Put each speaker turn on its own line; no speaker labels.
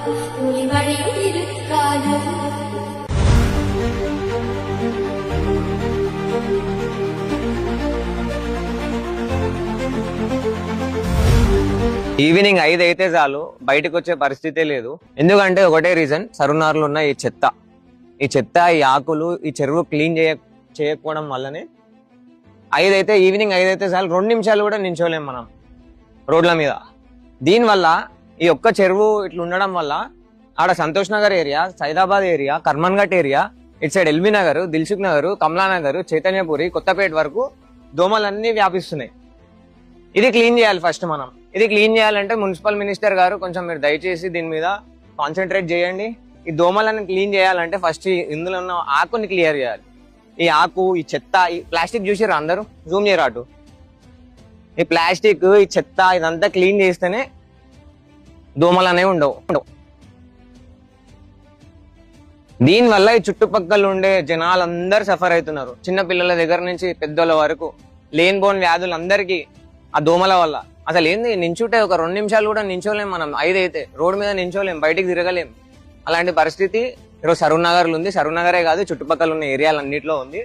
Evening 5 అయితే చాలు బయటకు వచ్చే పరిస్థితే లేదు. ఎందుకంటే ఒకటే రీజన్, సరునార్లు ఉన్న ఈ చెత్త ఈ ఆకులు ఈ చెరువు క్లీన్ చేయకపోవడం వల్లనే ఈవినింగ్ 5 అయితే చాలు 2 నిమిషాలు కూడా నించోలేం మనం రోడ్ల మీద. దీనివల్ల ఈ ఒక్క చెరువు ఇట్లా ఉండడం వల్ల ఆడ Santosh Nagar area, Saidabad area, Karman Ghat area, ఇటు సైడ్ ఎల్బీ నగర్, దిల్సుఖ్ నగర్, కమలానగర్, చైతన్యపురి, కొత్తపేట వరకు దోమలన్నీ వ్యాపిస్తున్నాయి. ఇది క్లీన్ చేయాలి ఫస్ట్ మనం. ఇది క్లీన్ చేయాలంటే మున్సిపల్ మినిస్టర్ గారు కొంచెం మీరు దయచేసి దీని మీద కాన్సన్ట్రేట్ చేయండి. ఈ దోమలను క్లీన్ చేయాలంటే ఫస్ట్ ఇందులో ఉన్న ఆకుని క్లియర్ చేయాలి. ఈ ఆకు, ఈ చెత్త, ఈ ప్లాస్టిక్ చూసిరా అందరూ, జూమ్ చేయరా అటు. ఈ ప్లాస్టిక్, ఈ చెత్త ఇదంతా క్లీన్ చేస్తేనే దోమలు అనేవి ఉండవు. దీనివల్ల ఈ చుట్టుపక్కల ఉండే జనాలందరూ సఫర్ అవుతున్నారు. చిన్న పిల్లల దగ్గర నుంచి పెద్దోళ్ళ వరకు లేని బోన్ వ్యాధులందరికీ ఆ దోమల వల్ల. అసలు ఏంది నించుంటే ఒక 2 నిమిషాలు కూడా నించోలేం మనం. 5 అయితే రోడ్డు మీద నించోలేం, బయటికి తిరగలేం. అలాంటి పరిస్థితి ఈరోజు సరూర్ నగర్లో ఉంది. సరూర్ నగరే కాదు, చుట్టుపక్కల ఉన్న ఏరియాలన్నింటిలో ఉంది.